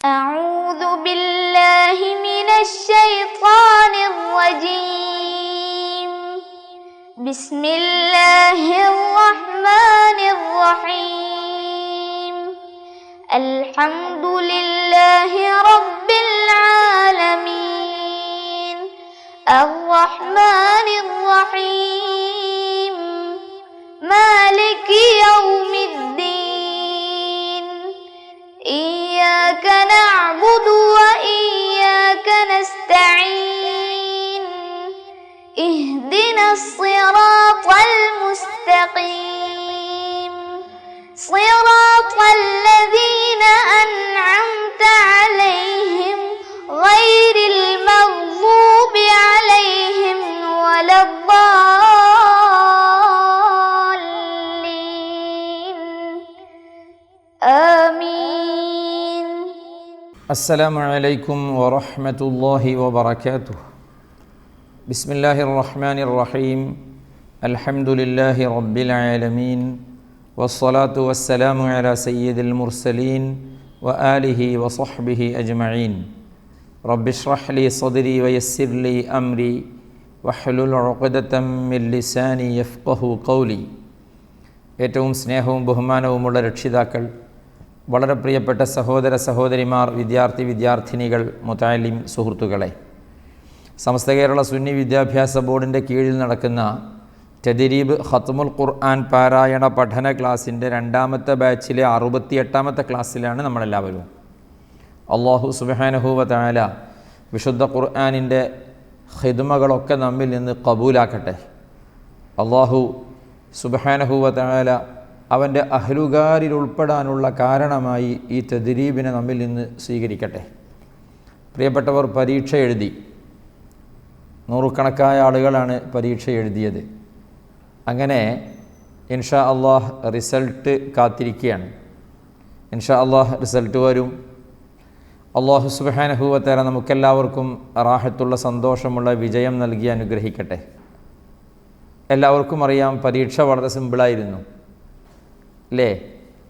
أعوذ بالله من الشيطان الرجيم. بسم الله الرحمن الرحيم. الحمد لله رب العالمين. الرحمن الرحيم. مالك يوم الدين. إياك نعبد وإياك نستعين. اهدنا الصراط المستقيم. صراط الذين أنعمت عليهم غير المغضوب عليهم ولا الضالين. آمين. السلام عليكم ورحمة الله وبركاته. بسم الله الرحمن الرحيم. الحمد لله رب العالمين، والصلاة والسلام على سيد المرسلين وآله وصحبه أجمعين. رب اشرح لي صدري ويسر لي أمري واحلل عقدة من لساني يفقه قولي. ഏറ്റവും സ്നേഹവും ബഹുമാനവുമുള്ള രക്ഷിതാക്കൾ, വളരെ പ്രിയപ്പെട്ട സഹോദര സഹോദരിമാർ, വിദ്യാർത്ഥിനികൾ, മുതഅല്ലിം സുഹൃത്തുക്കളെ, സമസ്ത കേരള സുന്നി വിദ്യാഭ്യാസ ബോർഡിൻ്റെ കീഴിൽ നടക്കുന്ന തദ്രീബ് ഖത്മുൽ ഖുർആൻ പാരായണ പഠന ക്ലാസ്സിൻ്റെ രണ്ടാമത്തെ ബാച്ചിലെ 68ാമത്തെ ക്ലാസ്സിലാണ് നമ്മളെല്ലാവരും. അല്ലാഹു സുബ്ഹാനഹു വ തആല വിശുദ്ധ ഖുർആനിൻ്റെ ഖിദ്മകളൊക്കെ നമ്മിൽ നിന്ന് കബൂലാക്കട്ടെ. അല്ലാഹു സുബ്ഹാനഹു വ തആല അവൻ്റെ അഹ്ലുകാരിൽ ഉൾപ്പെടാനുള്ള കാരണമായി ഈ തദ്രീബിനെ നമ്മിൽ നിന്ന് സ്വീകരിക്കട്ടെ. പ്രിയപ്പെട്ടവർ, പരീക്ഷ എഴുതി. നൂറുകണക്കായ ആളുകളാണ് പരീക്ഷ എഴുതിയത്. അങ്ങനെ ഇൻഷാ അല്ലാഹ് റിസൾട്ട് കാത്തിരിക്കുകയാണ്. ഇൻഷാ അല്ലാഹ് റിസൾട്ട് വരും. അല്ലാഹു സുബ്ഹാനഹു വ തആല നമുക്കെല്ലാവർക്കും റാഹത്തുള്ള സന്തോഷമുള്ള വിജയം നൽകി അനുഗ്രഹിക്കട്ടെ. എല്ലാവർക്കും അറിയാം, പരീക്ഷ വളരെ സിമ്പിളായിരുന്നു അല്ലേ?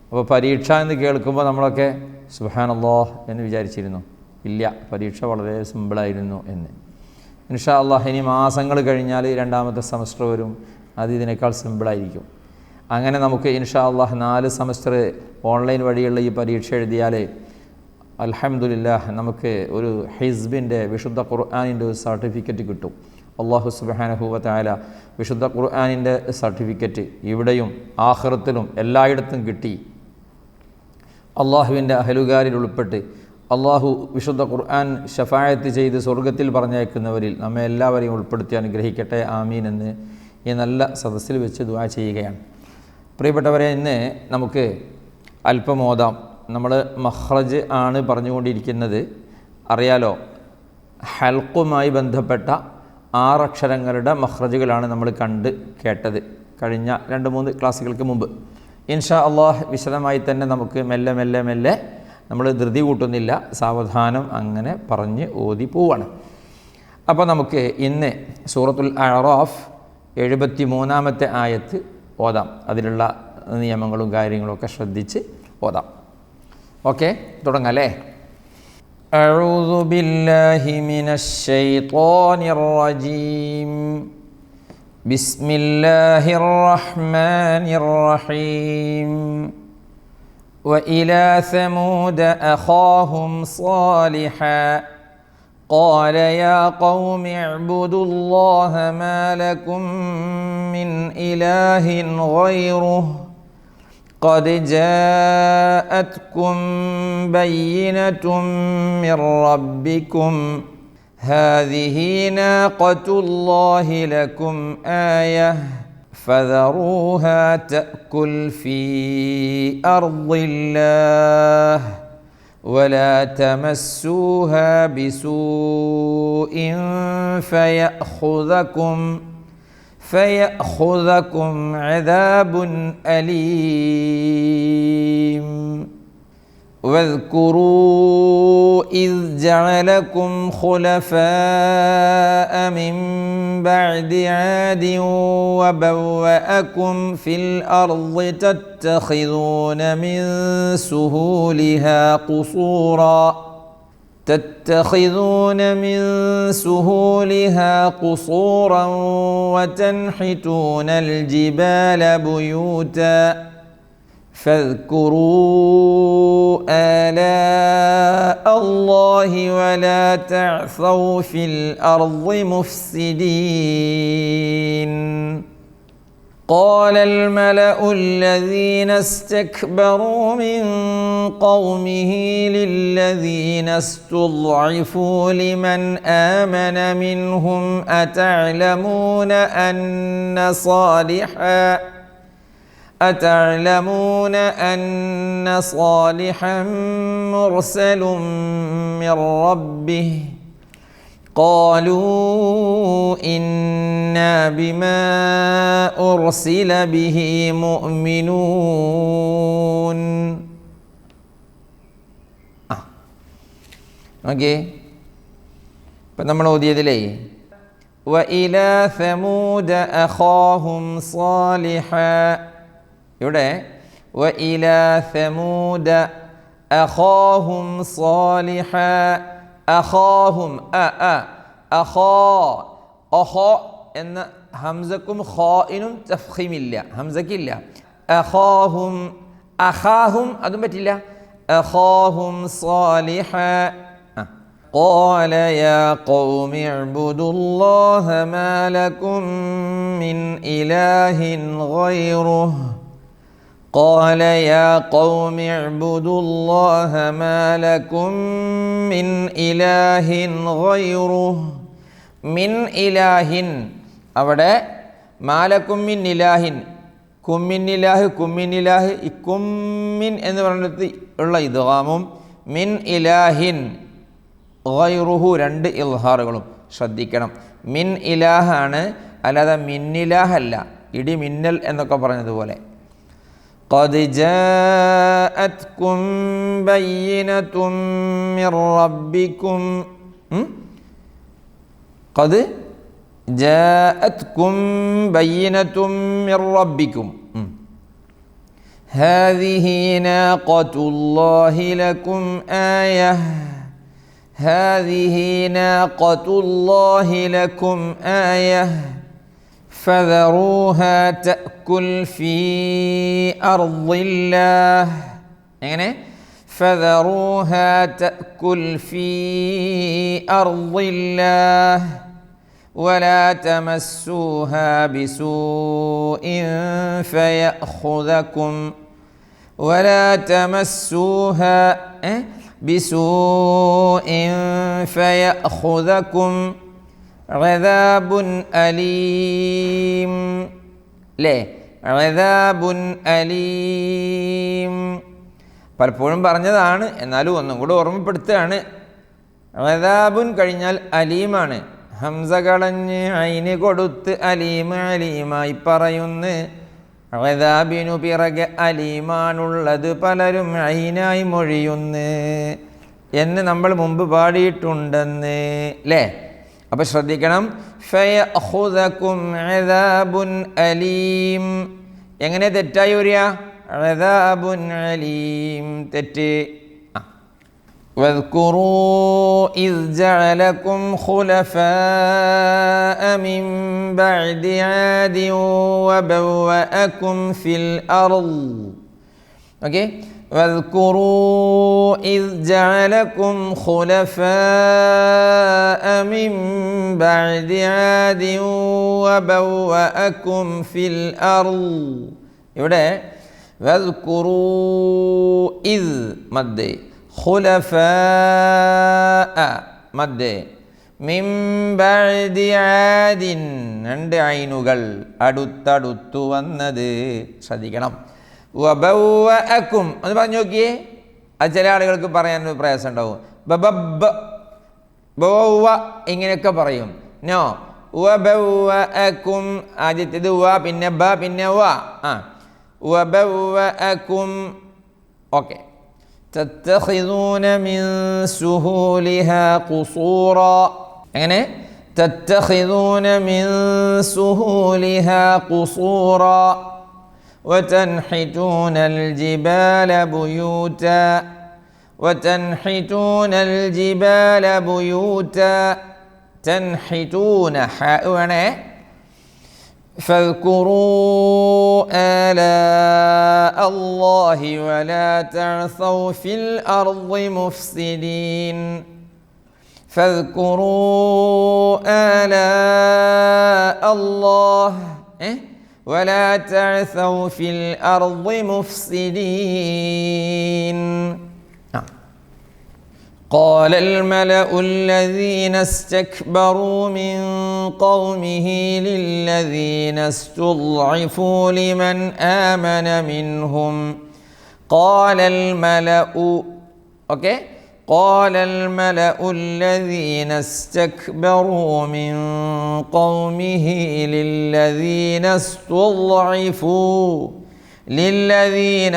അപ്പോൾ പരീക്ഷ എന്ന് കേൾക്കുമ്പോൾ നമ്മളൊക്കെ സുബ്ഹാനല്ലാഹ് എന്ന് വിചാരിച്ചിരുന്നു. ഇല്ല, പരീക്ഷ വളരെ സിമ്പിളായിരുന്നു എന്ന്. ഇൻഷാ അല്ലാഹ് ഇനി മാസങ്ങൾ കഴിഞ്ഞാൽ രണ്ടാമത്തെ സെമസ്റ്റർ വരും, അത് ഇതിനേക്കാൾ സിമ്പിളായിരിക്കും. അങ്ങനെ നമുക്ക് ഇൻഷാ അല്ലാഹ് 4 സെമസ്റ്റർ ഓൺലൈൻ വഴിയുള്ള ഈ പരീക്ഷ എഴുതിയാൽ അൽഹംദുലില്ലാഹ് നമുക്ക് ഒരു ഹിസ്ബിൻ്റെ വിശുദ്ധ ഖുർആനിൻ്റെ ഒരു സർട്ടിഫിക്കറ്റ് കിട്ടും. അല്ലാഹു സുബ്ഹാനഹു വ തആല വിശുദ്ധ ഖുർആനിൻ്റെ സർട്ടിഫിക്കറ്റ് ഇവിടെയും ആഖിറത്തിലും എല്ലായിടത്തും കിട്ടി അള്ളാഹുവിൻ്റെ അഹലുകാരിൽ ഉൾപ്പെട്ട് അള്ളാഹു വിശുദ്ധ ഖുർആൻ ശഫായത്ത് ചെയ്ത് സ്വർഗത്തിൽ പറഞ്ഞയക്കുന്നവരിൽ നമ്മെ എല്ലാവരെയും ഉൾപ്പെടുത്തി അനുഗ്രഹിക്കട്ടെ. ആമീൻ എന്ന് ഈ നല്ല സദസ്സിൽ വെച്ച് ദുആ ചെയ്യുകയാണ്. പ്രിയപ്പെട്ടവരെ, ഇന്ന് നമുക്ക് അല്പം ഓതാം. നമ്മൾ മഖ്റജ് ആണ് പറഞ്ഞുകൊണ്ടിരിക്കുന്നത്. അറിയാലോ, ഹൽഖുമായി ബന്ധപ്പെട്ട 6 അക്ഷരങ്ങളുടെ മഖ്റജുകളാണ് നമ്മൾ കണ്ട് കേട്ടത് കഴിഞ്ഞ 2-3 ക്ലാസ്സുകൾക്ക് മുമ്പ്. ഇൻഷാ അല്ലാഹ് വിശദമായി തന്നെ നമുക്ക് മെല്ലെ മെല്ലെ മെല്ലെ, നമ്മൾ ധൃതി കൂട്ടുന്നില്ല, സാവധാനം അങ്ങനെ പറഞ്ഞ് ഓതി പോവാണ്. അപ്പോൾ നമുക്ക് ഇന്ന് സൂറത്തുൽ അഅറാഫ് 73ാമത്തെ ആയത്ത് ഓതാം. അതിലുള്ള നിയമങ്ങളും കാര്യങ്ങളും ഒക്കെ ശ്രദ്ധിച്ച് ഓതാം. ഓക്കെ, തുടങ്ങാം അല്ലേ? أعوذ بالله من الشيطان الرجيم. بسم الله الرحمن الرحيم. وإلى ثمود أخاهم صالحا قال يا قوم اعبدوا الله ما لكم من إله غيره قد جاءتكم بينة من ربكم هذه ناقة الله لكم آية فذروها تأكل في أرض الله ولا تمسوها بسوء فيأخذكم عذاب أليم. واذكروا إذ جعلكم خلفاء من بعد عاد وبوأكم في الأرض تتخذون من سهولها قصورا وتنحتون الجبال بيوتا فاذكروا آلاء الله ولا تعثوا في الأرض مفسدين قال الملأ الذين استكبروا من قومه للذين استضعفوا لمن آمن منهم أتعلمون أن صالحا مرسل من ربه قالوا إنا بما أرسل به مؤمنون. ഓക്കെ, ഇപ്പം നമ്മൾ ഓതിയതിലേ وإلى ثمود أخاهم صالحا, ഇവിടെ وإلى ثمود أخاهم صالحا, അഖാഹും അഖാ എന്ന ഹംസക്കും ഖാഇനും തഫ്ഖീമില്ല, ഹംസക്കില്ല. അഖാഹും അഖാഹും അതും പറ്റില്ല. അഖാഹും സാലിഹാ. ഖാല യാ ഖൗമി ഇഅ്ബുദുല്ലാഹ മാ ലക്കും മിൻ ഇലാഹിൻ ഗൈറുഹു قال يا قوم اعبدوا الله ما لكم من إله غيره. മിൻ ഇലാഹിൻ, അവിടെ മാലക്കും മിൻ ഇലാഹിൻ, കുമ്മിൻ ഇലാഹ് കുമ്മിൻ ഇലാഹ്, ഈ കുമ്മിൻ എന്ന് പറഞ്ഞിട്ട് ഉള്ള ഇദ്ഗാമും മിൻ ഇലാഹിൻ ഗൈറുഹു രണ്ട് ഇൽഹാറുകളും ശ്രദ്ധിക്കണം. മിൻ ഇലാഹാണ്, അല്ലാതെ മിന്നിലാഹല്ല. ഇടി മിന്നൽ എന്നൊക്കെ പറഞ്ഞതുപോലെ. قد جاءتكم بينة من ربكم قد جاءتكم بينة من ربكم هذه ناقة الله لكم آية هذه ناقة الله لكم آية فذروها تأكل في أرض الله. എങ്ങനെ? فذروها تأكل في أرض الله ولا تمسوها بسوء فيأخذكم ولا تمسوها بسوء فيأخذكم അദാബുൻ അലീം. അല്ലേ? അദാബുൻ അലീം പലപ്പോഴും പറഞ്ഞതാണ്, എന്നാലും ഒന്നും കൂടെ ഓർമ്മപ്പെടുത്തുകയാണ്. അദാബുൻ കഴിഞ്ഞാൽ അലീമാണ്. ഹംസ കളഞ്ഞ് ഐന് കൊടുത്ത് അലീം അലീമായി പറയുന്നു. അദാബിനു പിറകെ അലീമാണുള്ളത്, പലരും ഐനായി മൊഴിയുന്നു എന്ന് നമ്മൾ മുമ്പ് പാടിയിട്ടുണ്ടെന്ന്. അല്ലേ? അപ്പോൾ ശ്രദ്ധിക്കണം. ഫയഅഖുദകും അദാബുൻ അലീം. എങ്ങനെ തെറ്റായി വരിക? അദാബുൻ അലീം തെറ്റ്. വദ്കുറൂ ഇദ് ജഅലകും ഖുലഫാഅ മിൻ ബഅദി ആദി വബവഅകും ഫിൽ അർദ്. ഓക്കേ, واذكروا إذ جعلكم خلفاء من بعد عاد وبوأكم في الأرض. ഇവിടെ واذكروا إذ മദ്, خلفاء മദ്, മിൻ ബഅദി ആദിൻ രണ്ട് ഐനുകൾ അടുത്തടുത്തു വന്നത് ശ്രദ്ധിക്കണം. വബവഅകും ഒന്ന് പറഞ്ഞു നോക്കിയേ. അത് ചില ആളുകൾക്ക് പറയാൻ പ്രയാസം ഉണ്ടാവും. ബബബ ബവ ഇങ്ങനെയൊക്കെ പറയും. നോ, വബവഅകും ആദ്യത്തേത് വ, പിന്നെ ബ, പിന്നെ വ. വബവഅകും. ഓക്കെ, തത്തഖിദൂന മിൻ സുഹൂലിഹാ ഖുസൂറാ. എങ്ങനെ? തത്തഖിദൂന മിൻ സുഹൂലിഹാ ഖുസൂറാ വതൻഹിതൂനൽ ജിബാല ബുയൂതാ വതൻഹിതൂനൽ ജിബാല ബുയൂതാ. തൻഹിതൂന ഹഅനെ فاذكروا آلاء الله ولا تعثوا في الأرض مفسدين. فاذكروا آلاء الله ولا تعثوا في الأرض مفسدين. قال الملأ الذين استكبروا من قومه للذين استضعفوا لمن آمن منهم قال الملأ الذين استكبروا من قومه للذين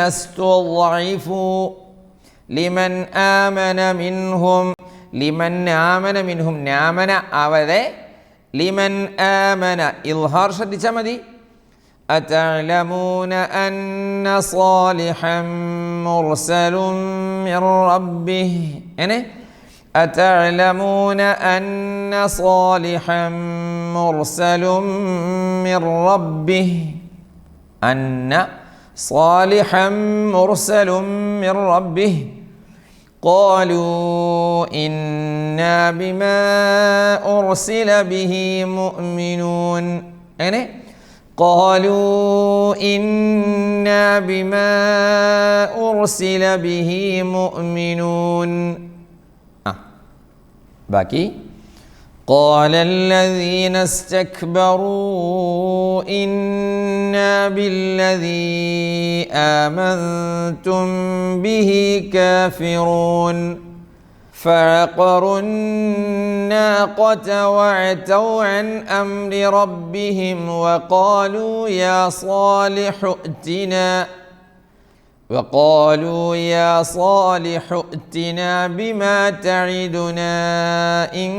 استضعفوا لمن آمن منهم نامن അവരെ لمن آمن إظهار ശ്രദ്ധിച്ചാൽ മതി. أتعلمون أن صالحا مرسل من ربه. أتعلمون أن صالحا مرسل من ربه. أن صالحا مرسل من ربه. قالوا إنا بما أرسل به مؤمنون. قالوا إنا بما أرسل به مؤمنون. باقي قال الذين استكبروا إنا بالذي آمنتم به كافرون. فعقروا الناقة وعتوا عن أمر ربهم وقالوا يا صالح ائتنا بما تعدنا إن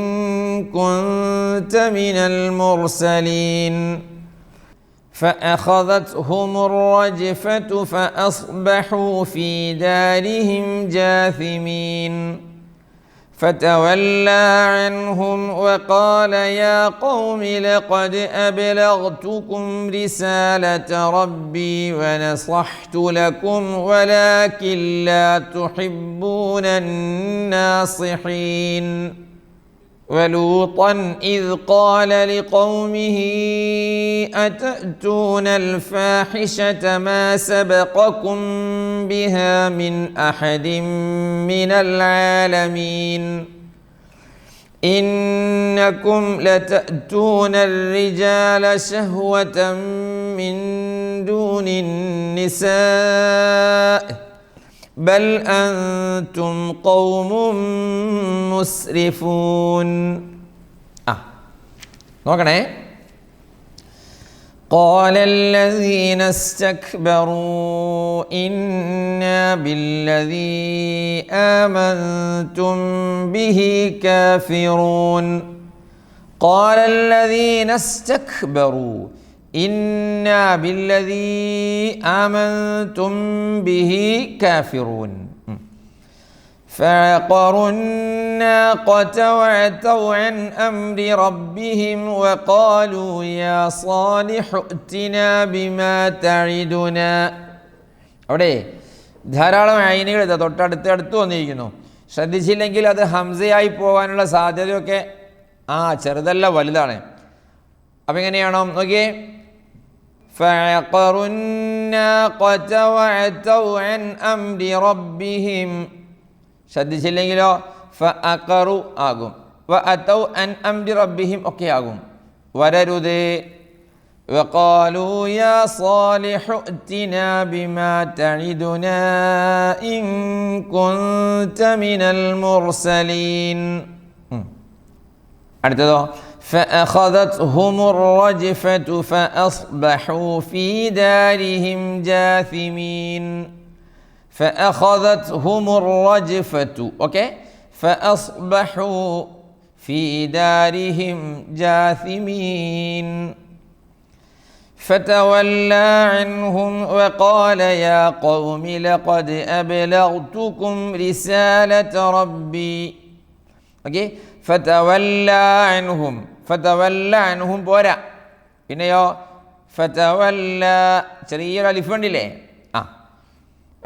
كنت من المرسلين. فأخذتهم الرجفة فأصبحوا في دارهم جاثمين. فتولى عنهم وقال يا قوم لقد أبلغتكم رسالة ربي ونصحت لكم ولكن لا تحبون الناصحين. ولوطا إذ قال لقومه أتأتون الفاحشة ما سبقكم بها من أحد من العالمين. إنكم لتأتون الرجال شهوة من دون النساء بل أنتم قوم مسرفون. നോക്കണേ. قال الذين استكبروا إنا بالذي آمنتم به كافرون. قال الذين استكبروا إنا بالذي آمنتم به كافرون. فعقروا الناقة وعتوا عن أمر ربهم وقالوا يا صالح ائتنا بما تعدنا. അവിടെ ധാരാളം ഐനുകൾ തൊട്ടടുത്ത് വന്നിരിക്കുന്നു. ശ്രദ്ധിച്ചില്ലെങ്കിൽ അത് ഹംസയായി പോകാനുള്ള സാധ്യതയൊക്കെ ചെറുതല്ല വലുതാണ്. അപ്പം എങ്ങനെയാണോ നോക്കിയേ. فعقروا الناقة وعتوا عن أمر ربهم. ശ്രദ്ധിച്ചില്ലെങ്കിലോ ഫഅഖറു ആകും, വഅതൗ അൻ അംരി റബ്ബിഹിം ഒക്കെ ആകും. വരരുത്. വഖാലൂ യാ സാലിഹു അ്തിനാ ബിമാ തഇദുനാ ഇൻ കുൻത മിനൽ മുർസലീൻ. അടുത്തതോ فأخذتهم الرجفة فأصبحوا في دارهم جاثمين. فأخذتهم الرجفة okay فأصبحوا في دارهم جاثمين فتولى عنهم وقال يا قوم لقد أبلغتكم رسالة ربي okay فتولى عنهم പോരാ പിന്നെയോ فتولى ചെറിയൊരു അലിഫ് ഉണ്ടല്ലേ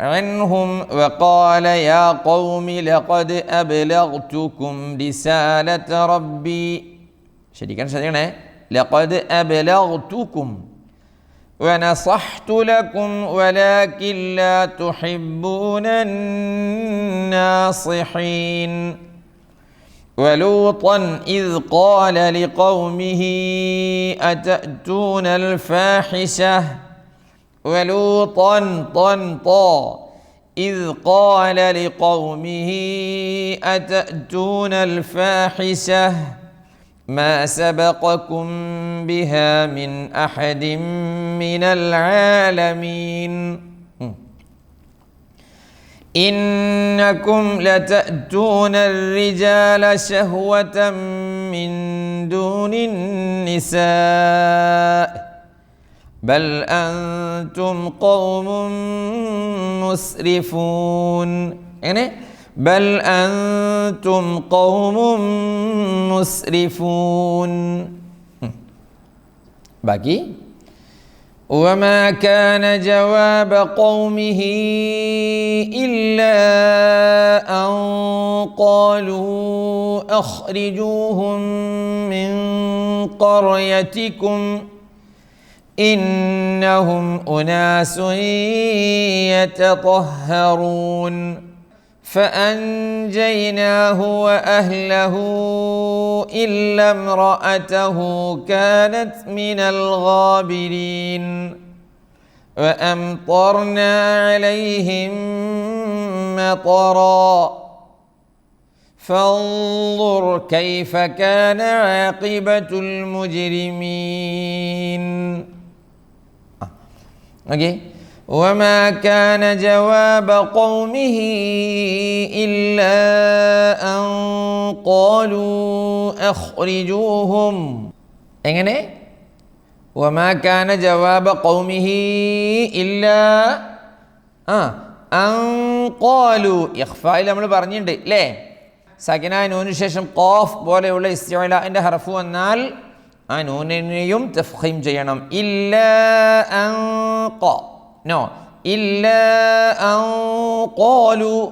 عنهم وقال يا قوم لقد أبلغتكم رسالة ربي ശരിക്കാൻ ശരിയാണേ لقد أبلغتكم ونصحت لكم ولكن لا تحبون الناصحين ولوطا إذ قال لقومه أتأتون الفاحشة ولوطا إذ قال لقومه أتأتون الفاحشة ما سبقكم بها من أحد من العالمين إنكم لتأتون الرجال شهوة من دون النساء بل أنتم قوم مسرفون يعني بل أنتم قوم مسرفون باقي وما كان جواب قومه إلا أن قالوا أخرجوهم من قريتكم إنهم أناس يتطهرون فأنجيناه وأهله إلا امرأته كانت من الغابرين وأمطرنا عليهم مطرا فانظر كيف كان عاقبة المجرمين okay. وما كان جواب قومه إلا أن قالوا أخرجوهم എങ്ങനെ وما كان جواب قومه إلا أن قالوا ഇഖ്ഫായിൽ നമ്മൾ പറഞ്ഞിട്ടുണ്ട് അല്ലേ സകിനായ നൂനു ശേഷം ഖാഫ് പോലെയുള്ള ഇസ്തിഅലാന്റെ ഹർഫ് വന്നാൽ ആ നൂനിനെയും തഫ്ഖീം ചെയ്യണം ഇല്ലാ അൻ no إلا أن قالوا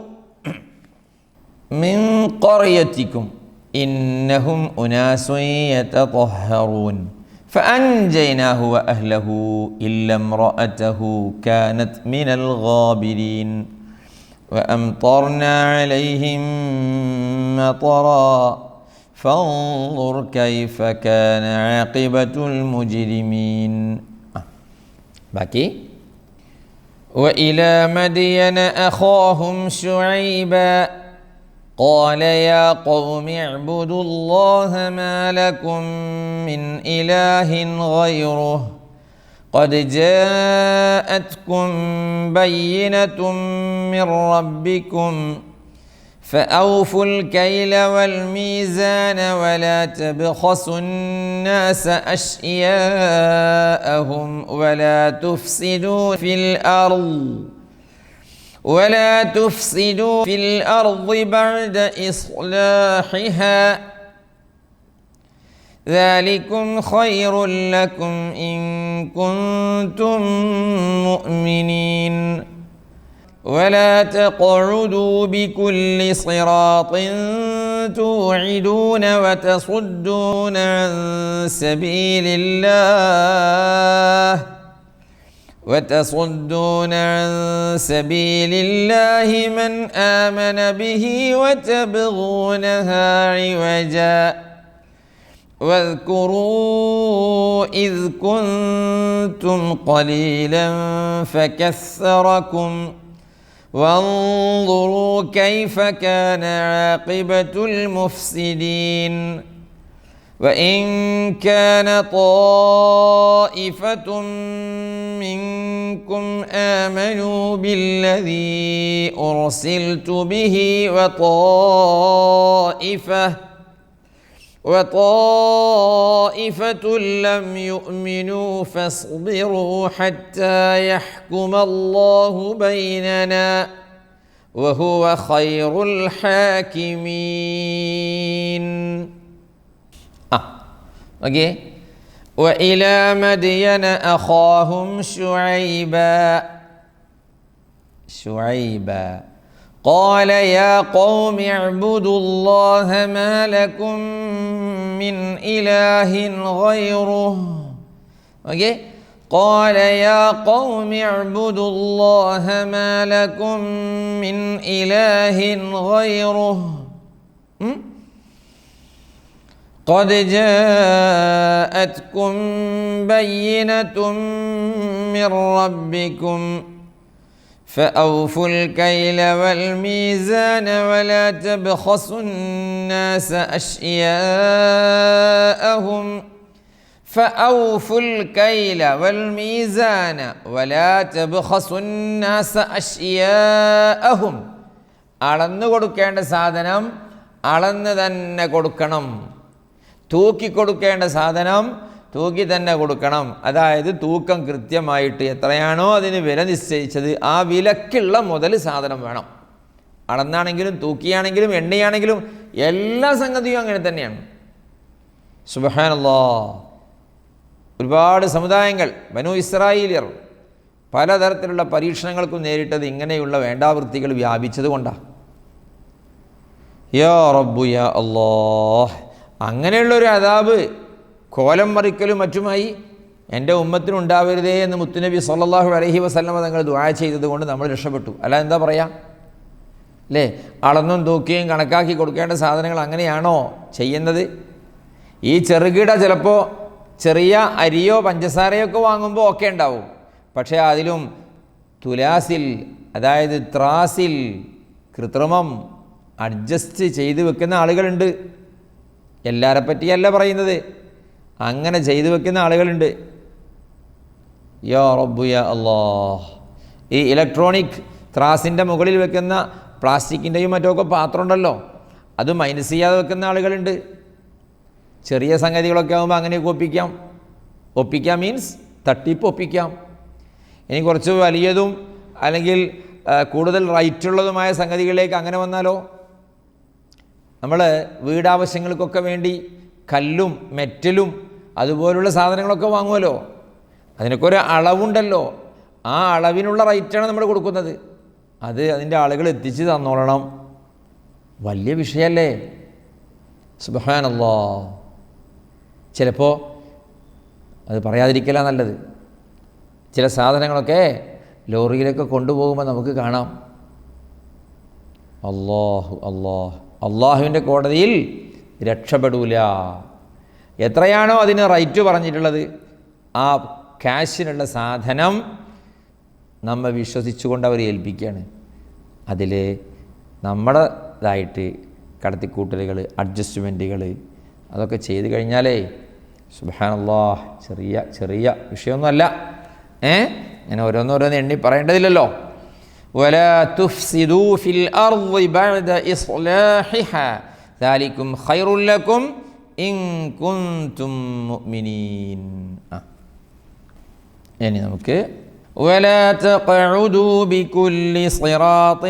من قريتكم إنهم أناس يتطهرون فأنجيناه وأهله إلا امرأته كانت من الغابرين وأمطرنا عليهم مطرا فانظر كيف كان عاقبة المجرمين باقي وإلى مدين أخاهم شعيبا قال يا قوم اعبدوا الله ما لكم من إله غيره قد جاءتكم بينة من ربكم فأوفوا الكيل والميزان ولا تبخسوا الناس أشياءهم ولا تفسدوا في الأرض بعد إصلاحها ذلكم خير لكم إن كنتم مؤمنين ولا تقعدوا بكل صراط توعدون وتصدون عن سبيل الله من آمن به وتبغونها عوجا واذكروا إذ كنتم قليلا فكثركم وانظروا كيف كان عاقبة المفسدين. فانظر كيف كان عاقبة المفسدين. وإلى مدين أخاهم شعيبا قال يا قوم اعبدوا الله ما لكم من إله غيره قد جاءتكم بينة من ربكم فأوفوا الكيل والميزان ولا تبخسوا الناس أشياءهم ولا تفسدوا في الأرض بعد إصلاحها ذلكم خير لكم إن كنتم مؤمنين ولا تقعدوا بكل صراط توعدون وتصدون عن سبيل الله من آمن به وتبغونها عوجا واذكروا إذ كنتم قليلا فكثركم وانظروا كيف كان عاقبة المفسدين. وإن كان طائفة منكم آمنوا بالذي أرسلت به وطائفة لم يؤمنوا فاصبروا حتى يحكم الله بيننا وهو خير الحاكمين. Okay. وإلى مدين أخاهم شعيبا قال يا قوم اعبدوا الله ما لكم من إله غيره. Okay. قال يا قوم اعبدوا الله ما لكم من إله غيره قد جاءتكم بينة من ربكم فأوفوا الكيل والميزان ولا تبخسوا الناس أشياءهم فأوفوا الكيل والميزان ولا تبخسوا الناس أشياءهم. അളന്നു കൊടുക്കേണ്ട സാധനം അളന്ന് തന്നെ കൊടുക്കണം. തൂക്കി കൊടുക്കേണ്ട സാധനം തൂക്കി തന്നെ കൊടുക്കണം. അതായത് തൂക്കം കൃത്യമായിട്ട് എത്രയാണോ അതിന് വില നിശ്ചയിച്ചത് ആ വിലക്കുള്ള മുതൽ സാധനം വേണം. അളന്നാണെങ്കിലും തൂക്കിയാണെങ്കിലും എണ്ണയാണെങ്കിലും എല്ലാ സംഗതിയും അങ്ങനെ തന്നെയാണ്. സുബ്ഹാനല്ലാഹ്. ഒരുപാട് സമുദായങ്ങൾ ബനൂ ഇസ്രായേലിയർ പലതരത്തിലുള്ള പരീക്ഷണങ്ങൾക്കും നേരിട്ടത് ഇങ്ങനെയുള്ള വേണ്ടാവൃത്തികൾ വ്യാപിച്ചത് കൊണ്ടാണ്. യാ റബ്ബു യാ അല്ലാഹ്, അങ്ങനെയുള്ളൊരു അദാബ് കോലം മറിക്കലും മറ്റുമായി എൻ്റെ ഉമ്മത്തിനുണ്ടാവരുതേ എന്ന് മുത്തുനബി സല്ലല്ലാഹു അലൈഹി വസല്ലമ തങ്ങൾ ദുആ ചെയ്തത് കൊണ്ട് നമ്മൾ രക്ഷപ്പെട്ടു. അല്ല എന്താ പറയുക അല്ലേ? അളന്നും തൂക്കിയും കണക്കാക്കി കൊടുക്കേണ്ട സാധനങ്ങൾ അങ്ങനെയാണോ ചെയ്യുന്നത്? ഈ ചെറുകിട ചിലപ്പോൾ ചെറിയ അരിയോ പഞ്ചസാരയോ ഒക്കെ വാങ്ങുമ്പോൾ ഒക്കെ ഉണ്ടാവും. പക്ഷേ അതിലും തുലാസിൽ, അതായത് ത്രാസിൽ കൃത്രിമം അഡ്ജസ്റ്റ് ചെയ്ത് വെക്കുന്ന ആളുകളുണ്ട്. എല്ലാവരെ പറ്റിയല്ല പറയുന്നത്, അങ്ങനെ ചെയ്തു വെക്കുന്ന ആളുകളുണ്ട്. യാ റബ്ബു യാ അല്ലാഹ്. ഈ ഇലക്ട്രോണിക് ത്രാസിൻ്റെ മുകളിൽ വെക്കുന്ന പ്ലാസ്റ്റിക്കിൻ്റെയും മറ്റൊക്കെ പാത്രം ഉണ്ടല്ലോ, അത് മൈനസ് ചെയ്യാതെ വെക്കുന്ന ആളുകളുണ്ട്. ചെറിയ സംഗതികളൊക്കെ ആകുമ്പോൾ അങ്ങനെയൊക്കെ ഒപ്പിക്കാം മീൻസ് തട്ടിപ്പ് ഒപ്പിക്കാം. ഇനി കുറച്ച് വലിയതും അല്ലെങ്കിൽ കൂടുതൽ റൈറ്റുള്ളതുമായ സംഗതികളിലേക്ക് അങ്ങനെ വന്നാലോ? നമ്മൾ വീടാവശ്യങ്ങൾക്കൊക്കെ വേണ്ടി കല്ലും മെറ്റലും അതുപോലുള്ള സാധനങ്ങളൊക്കെ വാങ്ങുമല്ലോ, അതിനൊക്കെ ഒരു അളവുണ്ടല്ലോ. ആ അളവിനുള്ള റൈറ്റാണ് നമ്മൾ കൊടുക്കുന്നത്. അത് അതിൻ്റെ ആളുകൾ എത്തിച്ച് തന്നോളണം. വലിയ വിഷയമല്ലേ? സുബ്ഹാനല്ലാഹ്. ചിലപ്പോൾ അത് പറയാതിരിക്കലാണ് നല്ലത്. ചില സാധനങ്ങളൊക്കെ ലോറിയിലൊക്കെ കൊണ്ടുപോകുമ്പോൾ നമുക്ക് കാണാം. അള്ളാഹുവിൻ്റെ കോടതിയിൽ രക്ഷപ്പെടൂല. എത്രയാണോ അതിന് റൈറ്റ് പറഞ്ഞിട്ടുള്ളത് ആ ക്യാഷിനുള്ള സാധനം നമ്മെ വിശ്വസിച്ചുകൊണ്ട് അവർ ഏൽപ്പിക്കുകയാണ്. അതിൽ നമ്മുടേതായിട്ട് കടത്തിക്കൂട്ടലുകൾ, അഡ്ജസ്റ്റ്മെൻറ്റുകൾ അതൊക്കെ ചെയ്ത് കഴിഞ്ഞാലേ സുബ്ഹാനല്ലാഹ് ചെറിയ വിഷയമൊന്നുമല്ല. ഇങ്ങനെ ഓരോന്നോരോന്ന് എണ്ണി പറയേണ്ടതില്ലല്ലോ. ولا تفسدوا في الأرض بعد إصلاحها ذلكم خير لكم إن كنتم مؤمنين. يعني നമുക്ക് ولا تقعدوا بكل صراط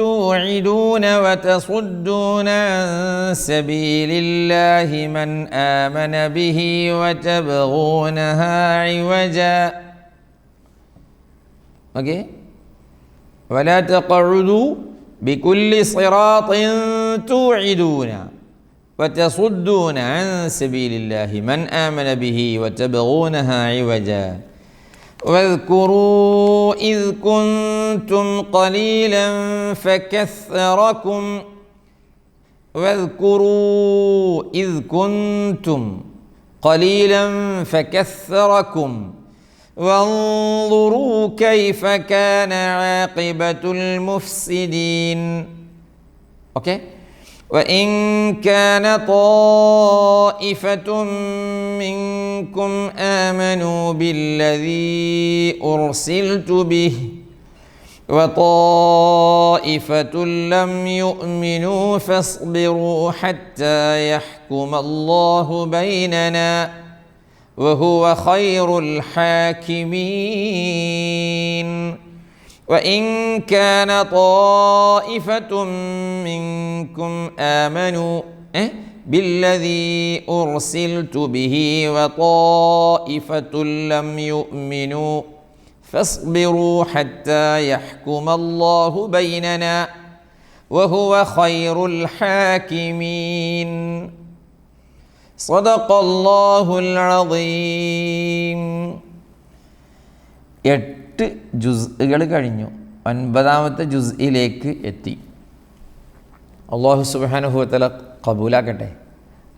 توعدون وتصدون عن سبيل الله من آمن به وتبغونها عوجا. Okay. ولا تقعدوا بكل صراط توعدون وتصدون عن سبيل الله من آمن به وتبغونها عوجا واذكروا إذ كنتم قليلا فكثركم وانظروا كيف كان عاقبة المفسدين. Okay. وإن كان طائفة منكم آمنوا بالذي أرسلت به وطائفة لم يؤمنوا فاصبروا حتى يحكم الله بيننا وهو خير الحاكمين وإن كان طائفة منكم آمنوا بالذي أرسلت به وطائفة لم يؤمنوا فاصبروا حتى يحكم الله بيننا وهو خير الحاكمين صدق الله العظيم. 8 ജുസ്കൾ കഴിഞ്ഞു, 9ാമത്തെ ജുസ്ഇലേക്ക് എത്തി. അല്ലാഹു സുബ്ഹാനഹു വ തആല കബൂലാക്കട്ടെ.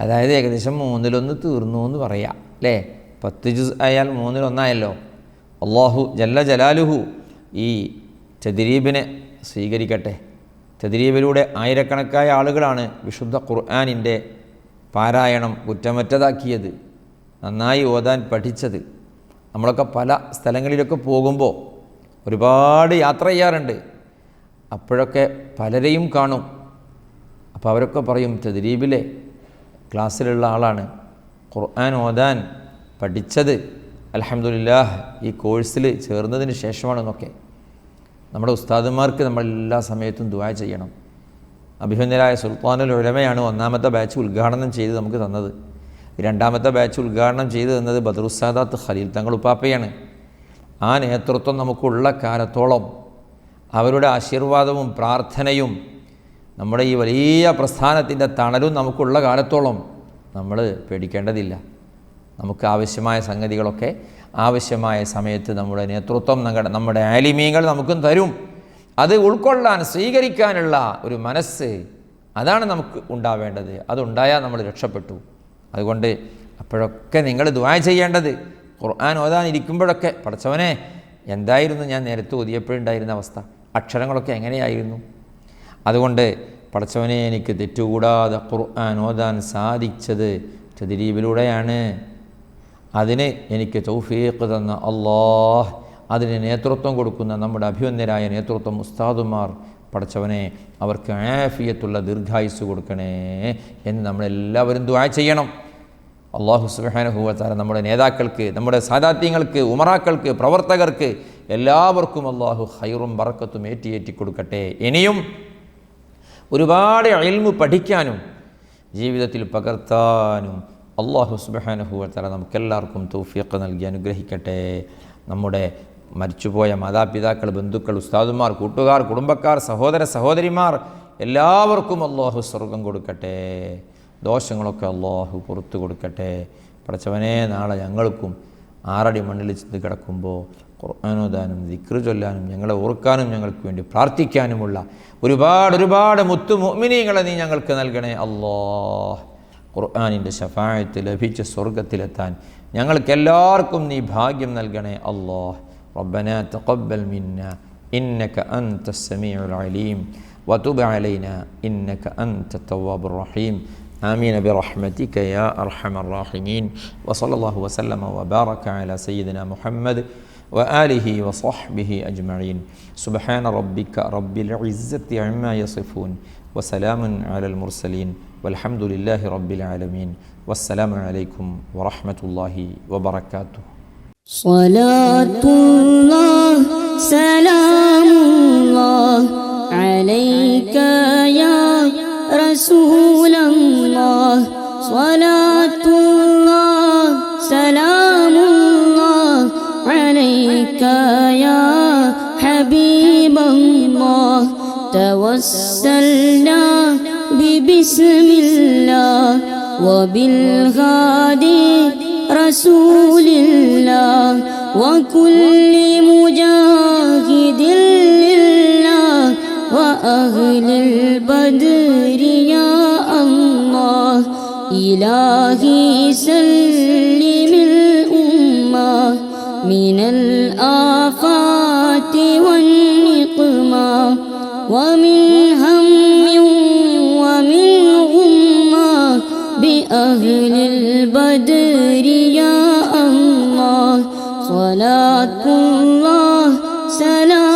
അതായത് ഏകദേശം 1/3 തീർന്നു എന്ന് പറയാം അല്ലേ? 10 ജുസ് ആയാൽ 1/3 അല്ലാഹു ജല്ല ജലാലുഹു ഈ തദ്രീബിനെ സ്വീകരിക്കട്ടെ. തദ്രീബിലൂടെ ആയിരക്കണക്കായ ആളുകളാണ് വിശുദ്ധ ഖുർആനിൻ്റെ പാരായണം കുറ്റമറ്റതാക്കിയത്, നന്നായി ഓതാൻ പഠിച്ചത്. നമ്മളൊക്കെ പല സ്ഥലങ്ങളിലൊക്കെ പോകുമ്പോൾ ഒരുപാട് യാത്ര ചെയ്യാറുണ്ട്. അപ്പോഴൊക്കെ പലരെയും കാണും. അപ്പോൾ അവരൊക്കെ പറയും തദ്രീബിലെ ക്ലാസ്സിലുള്ള ആളാണ്, ഖുർആൻ ഓതാൻ പഠിച്ചത് അൽഹംദുലില്ലാഹ് ഈ കോഴ്സിൽ ചേർന്നതിന് ശേഷമാണെന്നൊക്കെ. നമ്മുടെ ഉസ്താദുമാർക്ക് നമ്മൾ എല്ലാ സമയത്തും ദുആ ചെയ്യണം. അഭിമന്യരായ സുൽത്താനുൽ ഉലമയാണ് 1ാമത്തെ ബാച്ച് ഉദ്ഘാടനം ചെയ്ത് നമുക്ക് തന്നത്. 2ാമത്തെ ബാച്ച് ഉദ്ഘാടനം ചെയ്തു തന്നത് ബദറുസ്സാദാത്ത് ഖലീൽ തങ്ങൾ ഉപ്പാപ്പയാണ്. ആ നേതൃത്വം നമുക്കുള്ള കാലത്തോളം അവരുടെ ആശീർവാദവും പ്രാർത്ഥനയും നമ്മുടെ ഈ വലിയ പ്രസ്ഥാനത്തിൻ്റെ തണലും നമുക്കുള്ള കാലത്തോളം നമ്മൾ പേടിക്കേണ്ടതില്ല. നമുക്ക് ആവശ്യമായ സംഗതികളൊക്കെ ആവശ്യമായ സമയത്ത് നമ്മുടെ നേതൃത്വം നമ്മുടെ ആലിമീങ്ങൾ നമുക്കും തരും. അത് ഉൾക്കൊള്ളാൻ സ്വീകരിക്കാനുള്ള ഒരു മനസ്സ് അതാണ് നമുക്ക് ഉണ്ടാവേണ്ടത്. അതുണ്ടായാൽ നമ്മൾ രക്ഷപ്പെട്ടു. അതുകൊണ്ട് അപ്പോഴൊക്കെ നിങ്ങൾ ദുആ ചെയ്യേണ്ടത്, ഖുർആൻ ഓതാനിരിക്കുമ്പോഴൊക്കെ പടച്ചവനെ എന്തായിരുന്നു ഞാൻ നേരത്തെ ഓതിയപ്പോഴുണ്ടായിരുന്ന അവസ്ഥ, അക്ഷരങ്ങളൊക്കെ എങ്ങനെയായിരുന്നു. അതുകൊണ്ട് പടച്ചവനെ എനിക്ക് തെറ്റുകൂടാതെ ഖുർആൻ ഓതാൻ സാധിച്ചത് തദ്രീബിലൂടെയാണ്. അതിന് എനിക്ക് തൗഫീഖ് തന്ന അല്ലാഹ്, അതിന് നേതൃത്വം കൊടുക്കുന്ന നമ്മുടെ അഭിവന്യരായ നേതൃത്വം ഉസ്താദുമാർ, പടച്ചവനെ അവർക്ക് ആഫിയത്തുള്ള ദീർഘായുസ് കൊടുക്കണേ എന്ന് നമ്മളെല്ലാവരും ദുആ ചെയ്യണം. അല്ലാഹു സുബ്ഹാനഹു വ തആല നമ്മുടെ നേതാക്കൾക്ക്, നമ്മുടെ സാദാത്യങ്ങൾക്ക്, ഉമറാക്കൾക്ക്, പ്രവർത്തകർക്ക് എല്ലാവർക്കും അല്ലാഹു ഖൈറും ബറക്കത്തും ഏറ്റി കൊടുക്കട്ടെ. ഇനിയും ഒരുപാട് ഇൽമു പഠിക്കാനും ജീവിതത്തിൽ പകർത്താനും അല്ലാഹു സുബ്ഹാനഹു വ തആല നമുക്കെല്ലാവർക്കും തൗഫീഖ് നൽകി അനുഗ്രഹിക്കട്ടെ. നമ്മുടെ മരിച്ചുപോയ മാതാപിതാക്കൾ, ബന്ധുക്കൾ, ഉസ്താദുമാർ, കൂട്ടുകാർ, കുടുംബക്കാർ, സഹോദര സഹോദരിമാർ എല്ലാവർക്കും അല്ലാഹു സ്വർഗം കൊടുക്കട്ടെ. ദോഷങ്ങളൊക്കെ അല്ലാഹു പുറത്തു കൊടുക്കട്ടെ. പടച്ചവനെ നാളെ ഞങ്ങൾക്കും 6 അടി മണ്ണിൽ ചെന്ന് കിടക്കുമ്പോൾ ഖുർആൻ ഓതാനും ദിക്ർ ചൊല്ലാനും ഞങ്ങളെ ഓർക്കാനും ഞങ്ങൾക്ക് വേണ്ടി പ്രാർത്ഥിക്കാനുമുള്ള ഒരുപാട് മുത്തു മുഅ്മിനീങ്ങളെ നീ ഞങ്ങൾക്ക് നൽകണേ അല്ലാഹ്. ഖുർആനിൻ്റെ ശഫാഅത്ത് ലഭിച്ച് സ്വർഗത്തിലെത്താൻ ഞങ്ങൾക്കെല്ലാവർക്കും നീ ഭാഗ്യം നൽകണേ അല്ലാഹ്. റബ്ബനാ തഖബ്ബൽ മിന്നാ ഇന്നക അൻതസ് സമീഉൽ അലീം വതുബ് അലൈനാ ഇന്നക അൻതത് തവ്വാബുർ റഹീം. ആമീൻ ബിറഹ്മതിക യാ അർഹമർ റഹീമീൻ. വസല്ലല്ലാഹു വസല്ലമ വബാറക അലാ സയ്യിദിനാ മുഹമ്മദ് وآله وصحبه أجمعين. سبحان ربك رب العزة عما يصفون وسلام على المرسلين والحمد لله رب العالمين. والسلام عليكم ورحمة الله وبركاته. صلاة الله سلام الله عليك يا رسول الله. صلاة الله سلام الله عليك يا حبيب الله. توسلنا ببسم الله وبالغادي رسول الله وكل مجاهد لله وأهل البدر يا الله. إلهي سلم الأمة من الآفات والنقمة ومن هم ومن البدر يا الله صلاة الله سلام